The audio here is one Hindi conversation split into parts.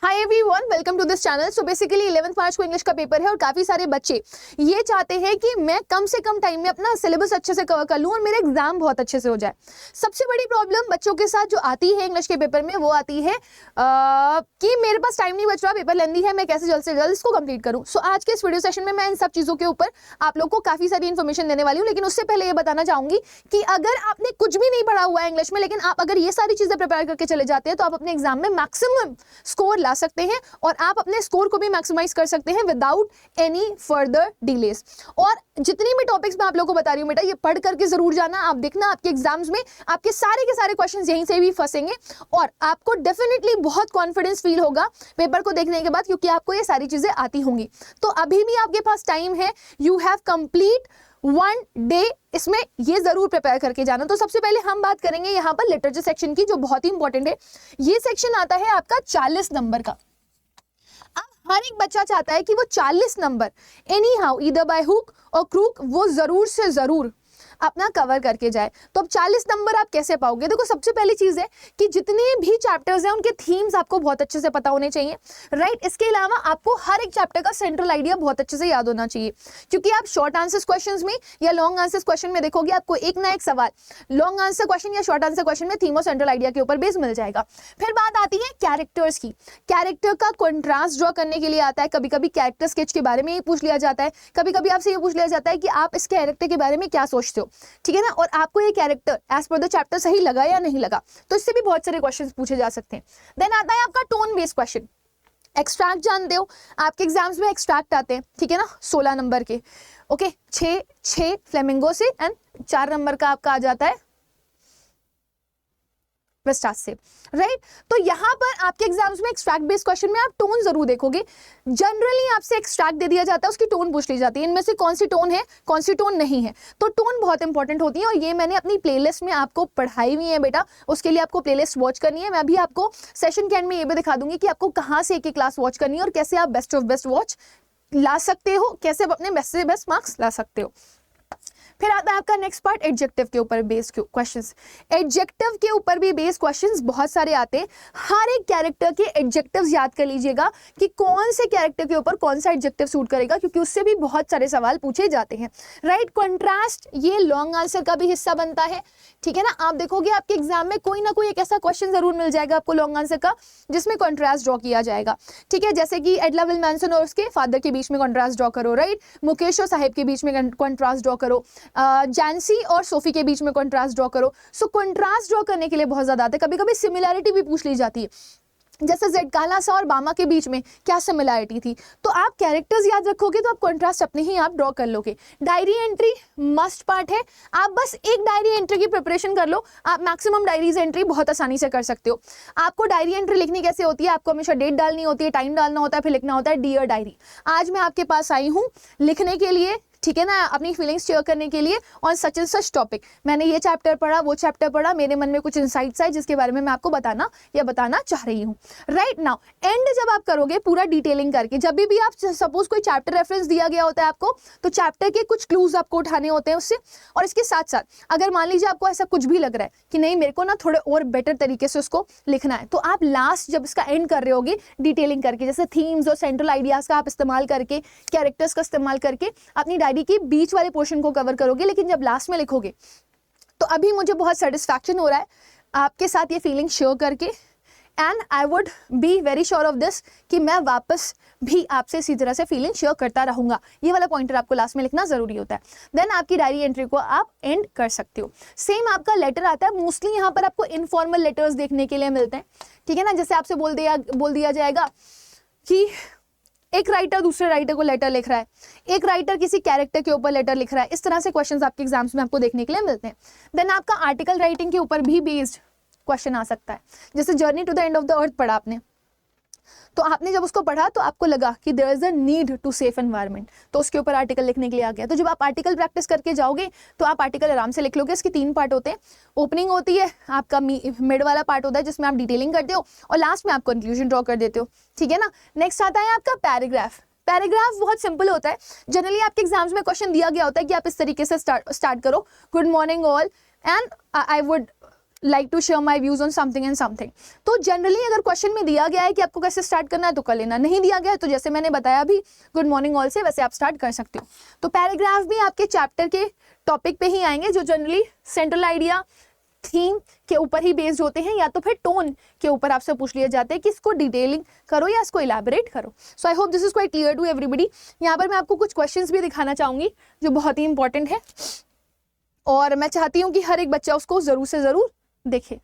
Hi everyone, welcome to this channel. So basically 11th March को इंग्लिश का पेपर है और काफी सारे बच्चे ये चाहते हैं कि मैं कम से कम टाइम में अपना सिलेबस अच्छे से कवर कर लूं और मेरा एग्जाम बहुत अच्छे से हो जाए। सबसे बड़ी प्रॉब्लम बच्चों के साथ जो आती है इंग्लिश के पेपर में वो आती है कि मेरे पास टाइम नहीं बच रहा, पेपर लेंदी है, मैं कैसे जल्द से जल्द इसको कंप्लीट करूं। सो आज के इस वीडियो सेशन में मैं इन सब चीजों के ऊपर आप लोग को काफी सारी इन्फॉर्मेशन देने वाली हूँ। लेकिन उससे पहले ये बताना चाहूंगी कि अगर आपने कुछ भी नहीं पढ़ा हुआ है इंग्लिश में, लेकिन आप अगर ये सारी चीजें प्रिपेयर करके चले जाते हैं तो आप अपने एग्जाम में मैक्सिमम स्कोर ला सकते हैं और आप अपने स्कोर को भी मैक्सिमाइज कर सकते हैं विदाउट एनी फर्दर डिलेस। और जितनी भी टॉपिक्स मैं आप लोगों को बता रही हूँ बेटा, ये पढ़ करके जरूर जाना। आप देखना आपके एग्जाम्स में आपके सारे के सारे क्वेश्चंस यहीं से भी फंसेंगे और आपको डेफिनेटली बहुत कॉन्फिडेंस फील होगा पेपर को देखने के बाद, क्योंकि आपको ये सारी चीजें आती होंगी। तो अभी भी आपके पास टाइम है, यू हैव कंप्लीट 1 डे, इसमें ये जरूर प्रिपेयर करके जाना। तो सबसे पहले हम बात करेंगे यहाँ पर लिटरेचर सेक्शन की, जो बहुत ही इंपॉर्टेंट है। ये सेक्शन आता है आपका 40 नंबर का। अब हर एक बच्चा चाहता है कि वो 40 number any how either by hook और क्रूक वो जरूर से जरूर अपना कवर करके जाए। तो अब 40 नंबर आप कैसे पाओगे? देखो, सबसे पहली चीज है कि जितने भी चैप्टर्स हैं उनके थीम्स आपको बहुत अच्छे से पता होने चाहिए, राइट। इसके अलावा आपको हर एक चैप्टर का सेंट्रल आइडिया बहुत अच्छे से याद होना चाहिए, क्योंकि आप शॉर्ट आंसर्स क्वेश्चंस में या लॉन्ग आंसर्स क्वेश्चन में देखोगे आपको एक ना एक सवाल लॉन्ग आंसर क्वेश्चन या शॉर्ट आंसर क्वेश्चन में थीम और सेंट्रल आइडिया के ऊपर बेस मिल जाएगा। फिर बात आती है कैरेक्टर्स की। कैरेक्टर का कॉन्ट्रास्ट ड्रॉ करने के लिए आता है। कभी कभी कैरेक्टर स्केच के बारे में ही पूछ लिया जाता है, कभी कभी आपसे ये पूछ लिया जाता है कि आप इस कैरेक्टर के बारे में क्या सोचते हो, ठीक है ना, और आपको ये character as per the chapter सही लगा या नहीं लगा। तो इससे भी बहुत सारे क्वेश्चंस पूछे जा सकते हैं। देन आता है आपका टोन बेस्ड क्वेश्चन। एक्सट्रैक्ट जानते हो, आपके एग्जाम्स में एक्सट्रैक्ट आते हैं, ठीक है ना, 16 नंबर के। ओके, 6 फ्लेमिंगो से एंड 4 नंबर का आपका आ जाता है वेस्टास से, राइट। तो यहाँ पर आपके एग्जाम्स में एक्सट्रैक्ट बेस्ड क्वेश्चन में आप टोन जरूर देखोगे। जनरली आपसे एक्सट्रैक्ट दे दिया जाता है, उसकी टोन पूछ ली जाती है, इनमें से कौन सी टोन है कौन सी टोन नहीं है। तो टोन बहुत इंपॉर्टेंट होती है और ये मैंने अपनी प्लेलिस्ट में आपको पढ़ाई हुई है बेटा। उसके लिए आपको प्लेलिस्ट वॉच करनी है। मैं भी आपको सेशन के एंड में ये भी दिखा दूंगी कि आपको कहाँ से एक क्लास वॉच करनी है और कैसे आप बेस्ट ऑफ बेस्ट वॉच ला सकते हो, कैसे आप अपने बेस्ट से बेस्ट मार्क्स ला सकते हो। फिर आता है आपका नेक्स्ट पार्ट एडजेक्टिव के ऊपर बेस्ड क्वेश्चंस। एडजेक्टिव के ऊपर भी बेस्ड क्वेश्चंस बहुत सारे आते हैं। हर एक कैरेक्टर के एडजेक्टिव्स याद कर लीजिएगा कि कौन से कैरेक्टर के ऊपर कौन सा एडजेक्टिव सूट करेगा, क्योंकि उससे भी बहुत सारे सवाल पूछे जाते हैं, राइट। कॉन्ट्रास्ट ये लॉन्ग आंसर का भी हिस्सा बनता है, ठीक है ना। आप देखोगे आपके एग्जाम में कोई ना कोई एक ऐसा क्वेश्चन जरूर मिल जाएगा आपको लॉन्ग आंसर का जिसमें कॉन्ट्रास्ट ड्रॉ किया जाएगा, ठीक है। जैसे कि एडला विल्मैनसन और उसके फादर के बीच में कॉन्ट्रास्ट ड्रॉ करो, राइट। मुकेश और साहिब के बीच में कॉन्ट्रास्ट ड्रॉ करो, जैंसी और सोफी के बीच में कॉन्ट्रास्ट ड्रॉ करो। सो कॉन्ट्रास्ट ड्रॉ करने के लिए बहुत ज्यादा आते हैं। कभी कभी सिमिलैरिटी भी पूछ ली जाती है, जैसे जेड कालासा और बामा के बीच में क्या सिमिलैरिटी थी। तो आप कैरेक्टर्स याद रखोगे तो आप कॉन्ट्रास्ट अपने ही आप ड्रॉ कर लोगे। डायरी एंट्री मस्ट पार्ट है। आप बस एक डायरी एंट्री की प्रिपरेशन कर लो, आप मैक्सिमम डायरीज एंट्री बहुत आसानी से कर सकते हो। आपको डायरी एंट्री लिखनी कैसे होती है? आपको हमेशा डेट डालनी होती है, टाइम डालना होता है, फिर लिखना होता है डियर डायरी, आज मैं आपके पास आई हूँ लिखने के लिए, ठीक है ना, अपनी फीलिंग्स शेयर करने के लिए on such and such topic. मैंने ये चैप्टर पढ़ा, वो चैप्टर पढ़ा, मेरे मन में कुछ इंसाइट्स आए जिसके बारे में मैं आपको बताना या बताना चाह रही हूँ, राइट। नाउ एंड जब आप करोगे पूरा डिटेलिंग करके, जब भी आप सपोज कोई चैप्टर रेफरेंस दिया गया होता है आपको, तो चैप्टर के कुछ क्लूज आपको उठाने होते हैं उससे। और इसके साथ साथ अगर मान लीजिए आपको ऐसा कुछ भी लग रहा है कि नहीं मेरे को ना थोड़े और बेटर तरीके से उसको लिखना है, तो आप लास्ट जब इसका एंड कर रहे होगे डिटेलिंग करके, जैसे थीम्स और सेंट्रल आइडियाज का आप इस्तेमाल करके, कैरेक्टर्स का इस्तेमाल करके अपनी डायरी की बीच वाले पोर्शन को कवर करोगे। लेकिन जब लास्ट में लिखोगे तो अभी मुझे बहुत सेटिस्फैक्शन हो रहा है आपके साथ ये फीलिंग शेयर करके, and I would be very sure of this कि मैं वापस भी आपसे इसी तरह से फीलिंग शेयर करता रहूंगा। ये वाला पॉइंटर आपको लास्ट में लिखना जरूरी होता है। देन आपकी डायरी एंट्री को आप एंड कर सकते हो। सेम आपका लेटर आता है, मोस्टली यहाँ पर आपको इनफॉर्मल लेटर्स देखने के लिए मिलते हैं, ठीक है ना। जैसे आपसे बोल दिया जाएगा कि एक राइटर दूसरे राइटर को लेटर लिख रहा है, एक राइटर किसी कैरेक्टर के ऊपर लेटर लिख रहा है। इस तरह से क्वेश्चंस आपके एग्जाम्स में आपको देखने के लिए मिलते हैं। देन आपका आर्टिकल राइटिंग के ऊपर भी बेस्ड क्वेश्चन आ सकता है। जैसे journey to the end of the earth पढ़ा आपने, तो आपने जब उसको पढ़ा तो आपको लगा कि there is a need to safe environment, तो उसके ऊपर आर्टिकल लिखने के लिए आ गया। तो जब आप आर्टिकल प्रैक्टिस करके जाओगे तो आप आर्टिकल आराम से लिख लोगे। इसके 3 पार्ट होते हैं। ओपनिंग होती है, आपका मिड वाला पार्ट होता है जिसमें आप डिटेलिंग करते हो, और लास्ट में आप कंक्लूजन ड्रॉ कर देते हो, ठीक है ना। नेक्स्ट आता है आपका पैराग्राफ। पैराग्राफ बहुत सिंपल होता है। जनरली आपके एग्जाम्स में क्वेश्चन दिया गया होता है कि आप इस तरीके से स्टार्ट करो, good morning all and I would like to share my views on something and something. तो जनरली अगर क्वेश्चन में दिया गया है कि आपको कैसे स्टार्ट करना है तो कर लेना, नहीं दिया गया है तो जैसे मैंने बताया अभी गुड मॉर्निंग ऑल से वैसे आप स्टार्ट कर सकते हो। तो पैराग्राफ भी आपके चैप्टर के टॉपिक पे ही आएंगे जो जनरली सेंट्रल आइडिया थीम के ऊपर ही बेस्ड होते हैं, या तो फिर टोन के ऊपर आपसे पूछ लिए जाते हैं कि इसको डिटेलिंग करो या इसको इलैबोरेट करो। So I hope this is quite clear to everybody. यहाँ पर मैं आपको कुछ क्वेश्चंस भी दिखाना चाहूंगी जो बहुत ही इंपॉर्टेंट है और मैं चाहती हूँ कि हर एक बच्चा उसको जरूर से जरूर देखे।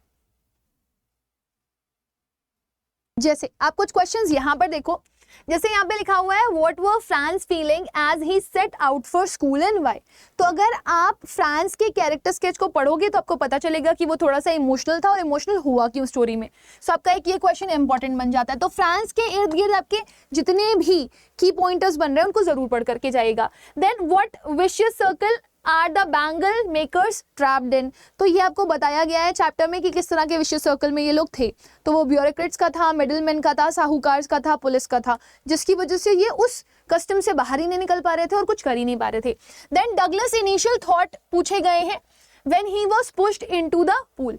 जैसे आप कुछ क्वेश्चंस यहाँ पर देखो, जैसे यहाँ पे लिखा हुआ है what were Franz feeling as he set out for school and why. तो अगर आप फ्रांस के कैरेक्टर स्केच को पढ़ोगे तो आपको पता चलेगा कि वो थोड़ा सा इमोशनल था और इमोशनल हुआ क्यों स्टोरी में। सो आपका एक ये क्वेश्चन इंपॉर्टेंट बन जाता है। तो फ्रांस के इर्द गिर्द आपके जितने भी की पॉइंटर्स बन रहे हैं उनको जरूर पढ़ करके जाएगा। Then what vicious circle are the bangle makers trapped in. तो ये आपको बताया गया है चैप्टर में कि किस तरह के विशेष सर्कल में ये लोग थे। तो वो ब्यूरोक्रेट्स का था, मिडिलमैन का था, साहूकार का था, पुलिस का था, जिसकी वजह से ये उस कस्टम से बाहर ही नहीं निकल पा रहे थे और कुछ कर ही नहीं पा रहे थे। देन डगलस इनिशियल थॉट पूछे गए हैं when he was pushed into the pool.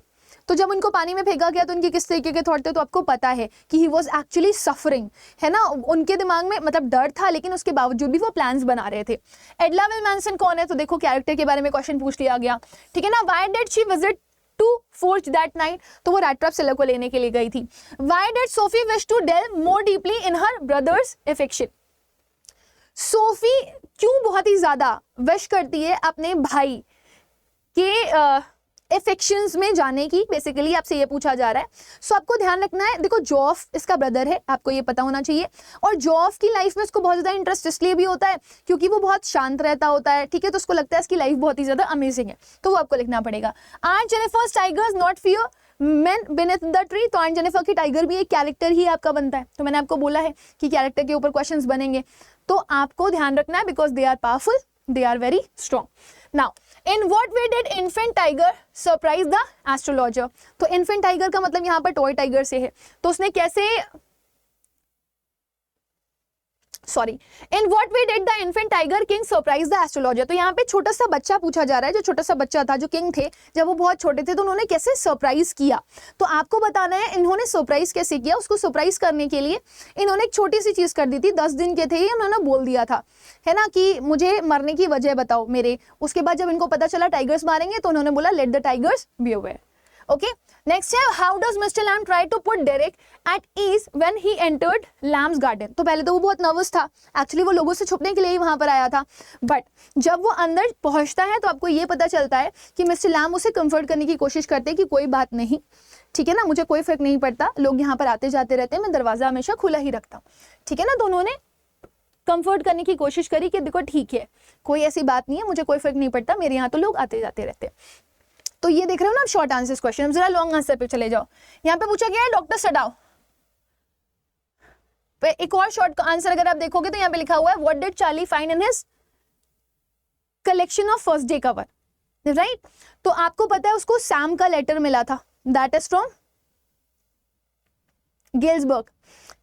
तो जब उनको पानी में फेंका गया तो उनके किस तरीके के थॉट थे, तो आपको पता है कि ही वॉज एक्चुअली सफरिंग, है ना। उनके दिमाग में मतलब डर था लेकिन उसके बावजूद भी वो प्लान्स बना रहे थे। एडला विल्मैंसन कौन है, तो देखो कैरेक्टर के बारे में क्वेश्चन पूछ लिया गया, ठीक है ना। Why did she visit to forge that night, तो वो रैट ट्रैप सेलर को लेने के लिए गई थी। Why did Sophie wish to dwell more deeply in her brother's affection. Sophie क्यों बहुत ही ज्यादा विश करती है अपने भाई के एफेक्शंस में जाने की, बेसिकली आपसे ये पूछा जा रहा है। सो आपको ध्यान रखना है, देखो जॉफ इसका ब्रदर है, आपको ये पता होना चाहिए। और जॉफ की लाइफ में उसको बहुत ज्यादा इंटरेस्ट इसलिए भी होता है क्योंकि वो बहुत शांत रहता होता है, ठीक है। तो उसको लगता है इसकी लाइफ बहुत ही ज्यादा अमेजिंग है, तो वो आपको लिखना पड़ेगा। Aunt Jennifer's tigers not fear men beneath the tree. तो आंट जेनिफर की टाइगर भी एक कैरेक्टर ही आपका बनता है। तो मैंने आपको बोला है कि कैरेक्टर के ऊपर क्वेश्चंस बनेंगे, तो आपको ध्यान रखना है because they are powerful, they are very strong. Now in what way did infant tiger surprise the astrologer. तो इन्फेंट टाइगर का मतलब यहाँ पर टॉय टाइगर से है, तो उसने कैसे इन what way did the infant tiger king surprise the astrologer. तो यहाँ पे छोटा सा बच्चा पूछा जा रहा है, जो छोटा सा बच्चा था जो किंग थे जब वो बहुत छोटे थे, तो उन्होंने कैसे सरप्राइज किया। तो आपको बताना है इन्होंने सरप्राइज कैसे किया। उसको सरप्राइज करने के लिए इन्होंने एक छोटी सी चीज कर दी थी, 10 दिन के थे ये, उन्होंने बोल दिया था, है ना, कि मुझे मरने की वजह बताओ मेरे। उसके बाद जब इनको पता चला टाइगर्स मारेंगे तो उन्होंने बोला let the tigers be aware. Okay, next है how does mister Lamb try to put Derek at ease when he entered Lamb's garden. तो पहले तो वो बहुत नर्वस था, एक्चुअली वो लोगों से छुपने के लिए ही वहां पर आया था, बट जब वो अंदर पहुंचता है तो आपको ये पता चलता है कि मिस्टर लैम उसे कंफर्ट करने की कोशिश करते हैं कि कोई बात नहीं, ठीक है ना, मुझे कोई फर्क नहीं पड़ता, लोग यहाँ पर आते जाते रहते हैं, मैं दरवाजा हमेशा खुला ही रखता हूँ, ठीक है ना। तो उन्होंने कंफर्ट करने की कोशिश करी कि देखो ठीक है, कोई ऐसी बात नहीं है, मुझे कोई फर्क नहीं पड़ता, मेरे यहाँ तो लोग आते जाते रहते हैं। तो ये देख रहे हो ना आप शॉर्ट आंसर्स क्वेश्चन, जरा लॉन्ग आंसर पे चले जाओ। यहाँ पे पूछा गया है डॉक्टर सडाओ पे, एक और शॉर्ट आंसर अगर आप देखोगे तो यहाँ पे लिखा हुआ है what did Charlie find in his collection of first day cover, right. तो आपको पता है उसको सैम का लेटर मिला था, दैट इज फ्रॉम गिल्सबर्ग,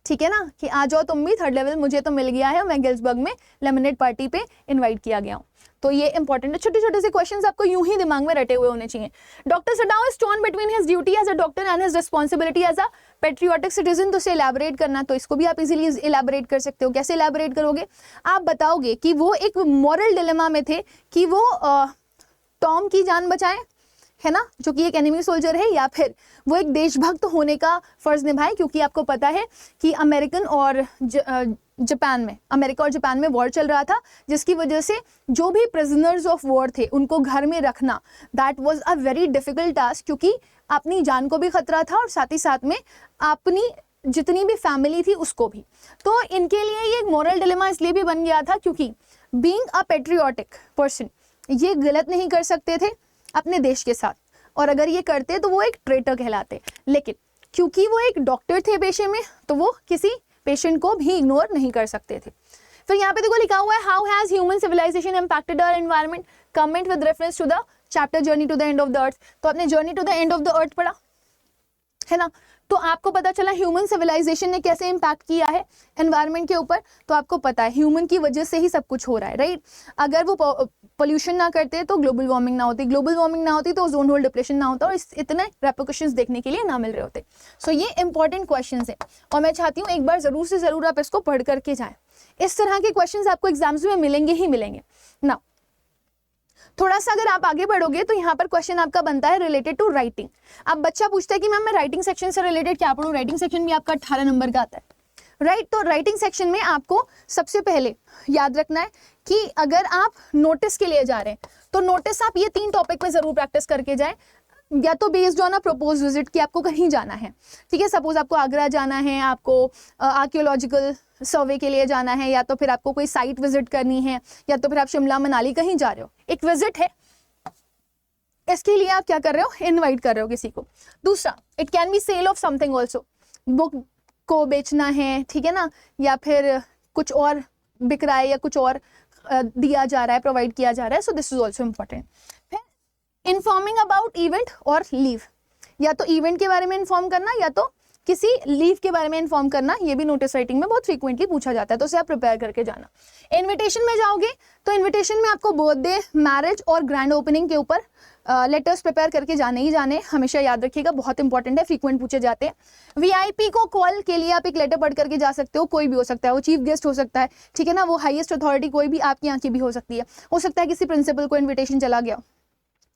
ठीक है ना, कि आ जाओ तुम भी थर्ड लेवल, मुझे तो मिल गया है, मैं गिल्सबर्ग में लेमनेड पार्टी पे इनवाइट किया गया हूँ। तो ये इंपॉर्टेंट है, छोटे छोटे से क्वेश्चंस आपको यूं ही दिमाग में रटे हुए होने चाहिए। Doctor Sadao is torn between his duty as a doctor and his responsibility as a patriotic citizen. तो इसे इलैबोरेट करना, तो इसको भी आप इजीली इलैबोरेट कर सकते हो। कैसे इलैबोरेट करोगे, आप बताओगे कि वो एक मॉरल डिलेमा में थे कि वो टॉम की जान बचाएं, है ना, जो कि एक एनिमी सोल्जर है, या फिर वो एक देशभक्त होने का फर्ज निभाए, क्योंकि आपको पता है कि अमेरिका और जापान में वॉर चल रहा था, जिसकी वजह से जो भी प्रिजनर्स ऑफ वॉर थे उनको घर में रखना that was a very difficult task, क्योंकि अपनी जान को भी खतरा था और साथ ही साथ में अपनी जितनी भी फैमिली थी उसको भी। तो इनके लिए ये एक मॉरल डिलेमा इसलिए भी बन गया था क्योंकि बीइंग अ पेट्रियोटिक पर्सन ये गलत नहीं कर सकते थे अपने देश के साथ, और अगर ये करते तो वो एक ट्रेटर कहलाते, लेकिन क्योंकि वो एक डॉक्टर थे पेशे में तो वो किसी पेशेंट को भी इग्नोर नहीं कर सकते थे। फिर यहाँ पे देखो लिखा हुआ है how has human civilisation impacted our environment, comment with reference to the chapter journey to the end of the earth. तो आपने journey to the end of the earth पढ़ा है ना, तो आपको पता चला ह्यूमन सिविलाइजेशन ने कैसे इम्पैक्ट किया है एनवायरनमेंट के ऊपर। तो आपको पता है ह्यूमन की वजह से ही सब कुछ हो रहा है, राइट। अगर वो पोल्यूशन ना करते तो ग्लोबल वार्मिंग ना होती, ग्लोबल वार्मिंग ना होती तो ओजोन होल डिप्लेशन ना होता और इतने रेपरकशंस देखने के लिए ना मिल रहे होते। सो ये इंपॉर्टेंट क्वेश्चंस है और मैं चाहती हूँ एक बार जरूर से जरूर आप इसको पढ़ करके जाएं। इस तरह के क्वेश्चंस आपको एग्जाम्स में मिलेंगे ही मिलेंगे ना। थोड़ा सा अगर आप आगे बढ़ोगे तो यहाँ पर क्वेश्चन आपका बनता है रिलेटेड टू राइटिंग। अब बच्चा पूछता है कि मैम मैं राइटिंग सेक्शन से रिलेटेड क्या पढ़ूं, राइटिंग सेक्शन भी आपका 18 नंबर का आता है, राइट। तो राइटिंग सेक्शन में आपको सबसे पहले याद रखना है कि अगर आप नोटिस के लिए जा रहे हैं तो नोटिस आप ये 3 टॉपिक में जरूर प्रैक्टिस करके जाएं, या तो based on a propose visit कि आपको कहीं जाना है, ठीक है, सपोज आपको आगरा जाना है, आपको आर्कियोलॉजिकल सर्वे के लिए जाना है, या तो फिर आपको कोई साइट विजिट करनी है, या तो फिर आप शिमला मनाली कहीं जा रहे हो, एक विजिट है, इसके लिए आप क्या कर रहे हो, इनवाइट कर रहे हो किसी को। दूसरा, it can be sale of something also, book को बेचना है, ठीक है ना, या फिर कुछ और बिक रहा है या कुछ और दिया जा रहा है, प्रोवाइड किया जा रहा है, so this is also important. फिर इन्फॉर्मिंग अबाउट इवेंट और लीव, या तो इवेंट के बारे में इन्फॉर्म करना या तो किसी लीव के बारे में इन्फॉर्म करना, ये भी नोटिस राइटिंग में बहुत फ्रीक्वेंटली पूछा जाता है, तो उसे आप प्रिपेयर करके जाना। इनविटेशन में जाओगे तो इनविटेशन में आपको बर्थडे, मैरिज और ग्रैंड ओपनिंग के ऊपर लेटर्स प्रिपेयर करके जाने ही जाने, हमेशा याद रखिएगा, बहुत इंपॉर्टेंट है, फ्रीक्वेंट पूछे जाते हैं। वीआईपी को कॉल के लिए आप एक लेटर पढ़ करके जा सकते हो, कोई भी हो सकता है, वो चीफ गेस्ट हो सकता है, ठीक है ना, वो हाईएस्ट अथॉरिटी कोई भी आपकी यहाँ की भी हो सकती है, हो सकता है किसी प्रिंसिपल को इन्विटेशन चला गया,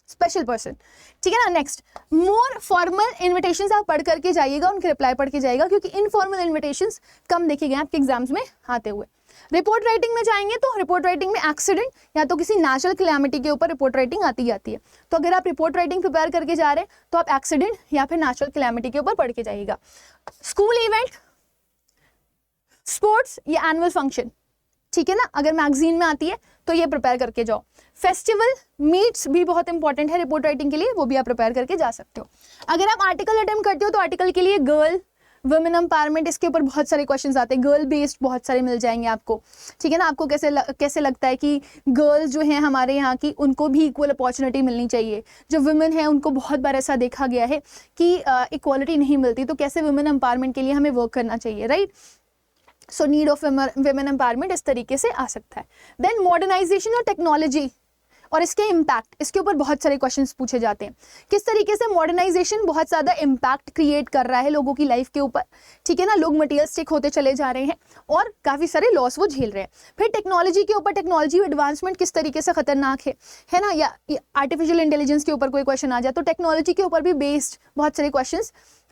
स्पेशल पर्सन, ठीक है ना। नेक्स्ट, मोर फॉर्मल इन्विटेशंस आप पढ़ करके जाइएगा, उनके रिप्लाई पढ़ के जाइएगा, क्योंकि इनफॉर्मल इन्विटेशंस कम देखे गए आपके एग्जाम्स में आते हुए। रिपोर्ट राइटिंग में जाएंगे तो रिपोर्ट राइटिंग में एक्सीडेंट या तो किसी नेचुरल कैलामिटी के ऊपर रिपोर्ट राइटिंग आती जाती है, तो अगर आप रिपोर्ट राइटिंग प्रिपेयर करके जा रहे हैं तो आप एक्सीडेंट या फिर नेचुरल कैलामिटी के ऊपर पढ़ के जाइएगा। स्कूल इवेंट, स्पोर्ट्स या एनुअल फंक्शन, ठीक है ना, अगर मैगजीन में आती है तो ये प्रिपेयर करके जाओ। फेस्टिवल, मीट्स भी बहुत इंपॉर्टेंट है रिपोर्ट राइटिंग के लिए, वो भी आप प्रिपेयर करके जा सकते हो। अगर आप आर्टिकल अटेम्प्ट करते हो तो आर्टिकल के लिए गर्ल, वुमेन एम्पावरमेंट, इसके ऊपर बहुत सारे क्वेश्चंस आते हैं, गर्ल बेस्ड बहुत सारे मिल जाएंगे आपको, ठीक है ना। आपको कैसे लगता है कि गर्ल्स जो हैं हमारे यहाँ की, उनको भी इक्वल अपॉर्चुनिटी मिलनी चाहिए, जो वुमेन है उनको बहुत बार ऐसा देखा गया है कि इक्वालिटी नहीं मिलती, तो कैसे वुमेन एम्पावरमेंट के लिए हमें वर्क करना चाहिए, right. So need of women empowerment इस तरीके से आ सकता है। देन मॉडर्नाइजेशन और टेक्नोलॉजी और इसके इम्पैक्ट, इसके ऊपर बहुत सारे क्वेश्चंस पूछे जाते हैं, किस तरीके से मॉडर्नाइजेशन बहुत ज़्यादा इम्पैक्ट क्रिएट कर रहा है लोगों की लाइफ के ऊपर, ठीक है ना, लोग मटेरियलिस्टिक होते चले जा रहे हैं और काफ़ी सारे लॉस वो झेल रहे हैं। फिर टेक्नोलॉजी के ऊपर, टेक्नोलॉजी एडवांसमेंट किस तरीके से खतरनाक है ना, या आर्टिफिशियल इंटेलिजेंस के ऊपर कोई क्वेश्चन आ जाए तो टेक्नोलॉजी के ऊपर भी बेस्ड बहुत सारे क्वेश्चन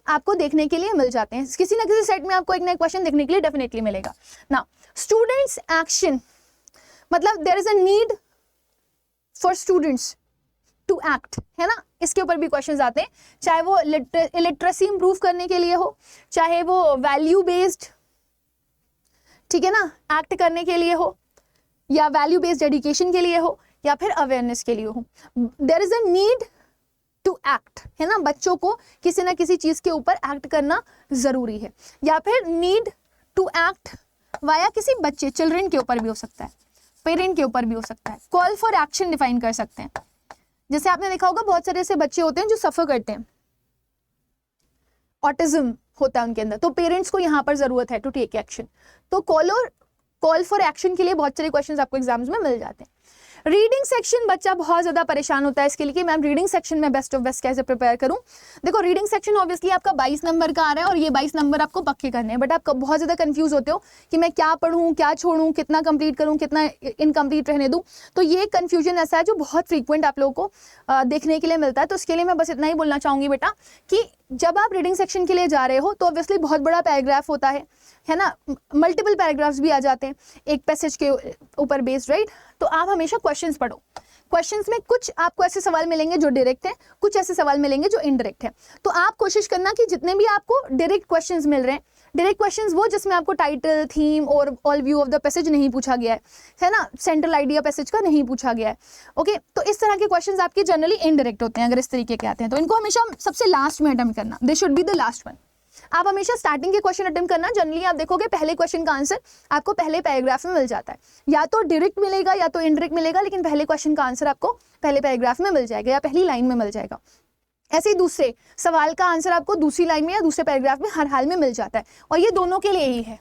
आपको देखने के लिए मिल जाते हैं, किसी ना किसी सेट में आपको एक नया क्वेश्चन देखने के लिए डेफिनेटली मिलेगा ना। स्टूडेंट्स एक्शन, मतलब there is a need for students to act, है ना, इसके ऊपर भी क्वेश्चंस आते हैं, चाहे वो लिटरेसी इंप्रूव करने के लिए हो, चाहे वो वैल्यू बेस्ड, ठीक है ना, एक्ट करने के लिए हो, या वैल्यू बेस्ड एजुकेशन के लिए हो, या फिर अवेयरनेस के लिए हो। There is a need to act, है ना, बच्चों को किसी ना किसी चीज के ऊपर एक्ट करना जरूरी है, या फिर नीड टू एक्ट वाया किसी बच्चे, चिल्ड्रन के ऊपर भी हो सकता है, पेरेंट के ऊपर भी हो सकता है। कॉल फॉर एक्शन डिफाइन कर सकते हैं, जैसे आपने देखा होगा बहुत सारे ऐसे बच्चे होते हैं जो सफर करते हैं, ऑटिज्म होता है उनके अंदर, तो पेरेंट्स को यहाँ पर जरूरत है टू टेक एक्शन, तो कॉल फॉर एक्शन के लिए बहुत सारे क्वेश्चंस आपको एग्जाम्स में मिल जाते हैं। रीडिंग सेक्शन, बच्चा बहुत ज्यादा परेशान होता है इसके लिए कि मैम रीडिंग सेक्शन में बेस्ट ऑफ बेस्ट कैसे प्रिपेयर करूं। देखो रीडिंग सेक्शन ऑब्वियसली आपका 22 नंबर का आ रहा है और ये 22 नंबर आपको पक्के करने हैं, बट आप बहुत ज्यादा कंफ्यूज होते हो कि मैं क्या पढ़ूं, क्या छोड़ूं, कितना कंप्लीट करूं, कितना इनकम्प्लीट रहने दूं, तो ये कंफ्यूजन ऐसा है जो बहुत फ्रीक्वेंट आप लोगों को देखने के लिए मिलता है। तो इसके लिए मैं बस इतना ही बोलना चाहूंगी बेटा कि जब आप रीडिंग सेक्शन के लिए जा रहे हो तो ऑब्वियसली बहुत बड़ा पैराग्राफ होता है ना, मल्टीपल पैराग्राफ्स भी आ जाते हैं एक पैसेज के ऊपर बेस्ड, राइट। तो आप हमेशा क्वेश्चंस पढ़ो, क्वेश्चंस में कुछ आपको ऐसे सवाल मिलेंगे जो डायरेक्ट हैं, कुछ ऐसे सवाल मिलेंगे जो इनडायरेक्ट हैं, तो आप कोशिश करना कि जितने भी आपको डायरेक्ट क्वेश्चंस मिल रहे हैं, डायरेक्ट क्वेश्चंस वो जिसमें आपको टाइटल, थीम और all view of the passage नहीं पूछा गया है ना, सेंट्रल आइडिया पैसेज का नहीं पूछा गया है, ओके। तो इस तरह के क्वेश्चंस आपके जनरली इनडायरेक्ट होते हैं, अगर इस तरीके के आते हैं तो इनको हमेशा सबसे लास्ट में अटेम्प्ट करना, they should be the last one. आप हमेशा स्टार्टिंग के क्वेश्चन अटेम्प्ट करना, जनरली आप देखोगे पहले क्वेश्चन का आंसर आपको पहले पैराग्राफ में मिल जाता है, या तो डायरेक्ट मिलेगा या तो इनडायरेक्ट मिलेगा, लेकिन पहले क्वेश्चन का आंसर आपको पहले पैराग्राफ में मिल जाएगा या पहली लाइन में मिल जाएगा। ऐसे ही दूसरे सवाल का आंसर आपको दूसरी लाइन में या दूसरे पैराग्राफ में हर हाल में मिल जाता है, और ये दोनों के लिए ही है,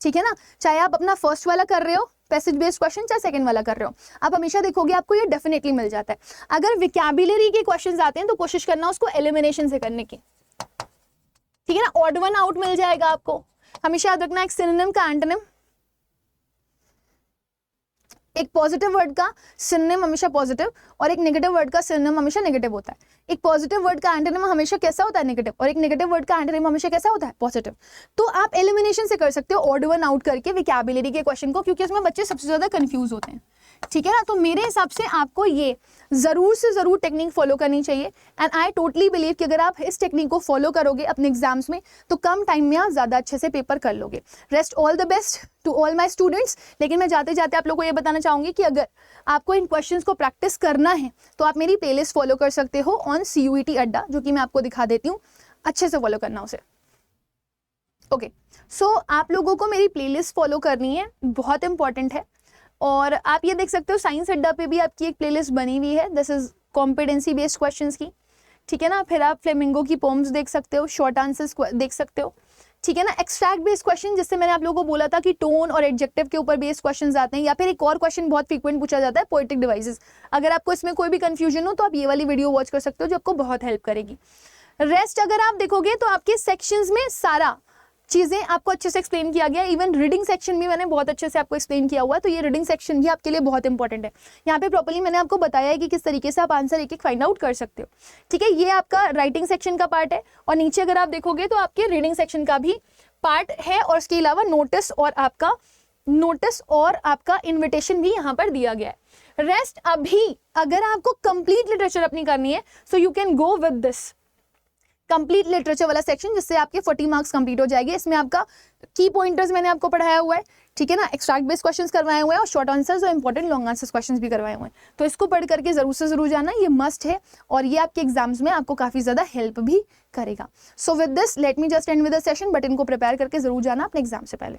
ठीक है ना, चाहे आप अपना फर्स्ट वाला कर रहे हो पैसेज बेस्ड क्वेश्चन चाहे सेकंड वाला कर रहे हो, आप हमेशा देखोगे आपको ये डेफिनेटली मिल जाता है। अगर विकैबुलरी के क्वेश्चंस आते हैं तो कोशिश करना उसको एलिमिनेशन से करने की, ठीक है ना, ऑड वन आउट मिल जाएगा आपको। हमेशा याद रखना एक सिनोनिम का एंटोनिम, एक पॉजिटिव वर्ड का सिनोनिम हमेशा पॉजिटिव और एक नेगेटिव वर्ड का सिनोनिम हमेशा नेगेटिव होता है। एक पॉजिटिव वर्ड का एंटोनिम हमेशा कैसा होता है, नेगेटिव, और एक नेगेटिव वर्ड का एंटोनिम हमेशा कैसा होता है, पॉजिटिव। तो आप एलिमिनेशन से कर सकते हो ऑड वन आउट करके विकैबुलरी के क्वेश्चन को, क्योंकि उसमें बच्चे सबसे ज्यादा कंफ्यूज होते हैं, ठीक है ना। तो मेरे हिसाब से आपको ये जरूर से जरूर टेक्निक फॉलो करनी चाहिए एंड आई टोटली बिलीव कि अगर आप इस टेक्निक को फॉलो करोगे अपने एग्जाम्स में तो कम टाइम में आप ज्यादा अच्छे से पेपर कर लोगे। Rest all the best to all my students. लेकिन मैं जाते जाते आप लोगों को ये बताना चाहूंगी कि अगर आपको इन क्वेश्चंस को प्रैक्टिस करना है तो आप मेरी प्लेलिस्ट फॉलो कर सकते हो ऑन CUET अड्डा, जो कि मैं आपको दिखा देती हूँ, अच्छे से फॉलो करना उसे। ओके, सो आप लोगों को मेरी प्लेलिस्ट फॉलो करनी है, बहुत इंपॉर्टेंट है। और आप ये देख सकते हो साइंस अड्डा पे भी आपकी एक प्लेलिस्ट बनी हुई है, this is competency based questions की, ठीक है ना। फिर आप फ्लेमिंगो की पोम्स देख सकते हो, शॉर्ट आंसर्स देख सकते हो, ठीक है ना। एक्सट्रैक्ट बेस्ड क्वेश्चन, जिससे मैंने आप लोगों को बोला था कि टोन और एडजेक्टिव के ऊपर बेस्ड क्वेश्चंस आते हैं, या फिर एक और क्वेश्चन बहुत फ्रीक्वेंट पूछा जाता है, पोएटिक डिवाइसेस। अगर आपको इसमें कोई भी कंफ्यूजन हो तो आप ये वाली वीडियो वॉच कर सकते हो, जो आपको बहुत हेल्प करेगी। रेस्ट अगर आप देखोगे तो आपके सेक्शंस में सारा चीजें आपको अच्छे से एक्सप्लेन किया गया, इवन रीडिंग सेक्शन भी मैंने बहुत अच्छे से आपको एक्सप्लेन किया हुआ है, तो ये रीडिंग सेक्शन भी आपके लिए बहुत इंपॉर्टेंट है। यहाँ पे प्रॉपर्ली मैंने आपको बताया है कि किस तरीके से आप आंसर एक एक फाइंड आउट कर सकते हो, ठीक है। ये आपका राइटिंग सेक्शन का पार्ट है, और नीचे अगर आप देखोगे तो आपके रीडिंग सेक्शन का भी पार्ट है, और उसके अलावा नोटिस और आपका इन्विटेशन भी यहाँ पर दिया गया है। रेस्ट अभी अगर आपको कंप्लीट लिटरेचर अपनी करनी है so you can go with this complete literature वाला सेक्शन, जिससे आपके 40 मार्क्स कंप्लीट हो जाएंगे। इसमें आपका की पॉइंटर्स मैंने आपको पढ़ाया हुआ है, ठीक है ना, एक्सट्रैक्ट बेस्ड क्वेश्चंस करवाए हुए हैं और शॉर्ट आंसर्स और इंपॉर्टेंट लॉन्ग आंसर्स क्वेश्चंस भी करवाए हुए हैं। तो इसको पढ़ करके जरूर से जरूर जाना, ये मस्ट है, और ये आपके एग्जाम्स में आपको काफी ज्यादा हेल्प भी करेगा। So with this let me just and with the session, but इनको प्रिपेयर करके जरूर जाना अपने एग्जाम से पहले।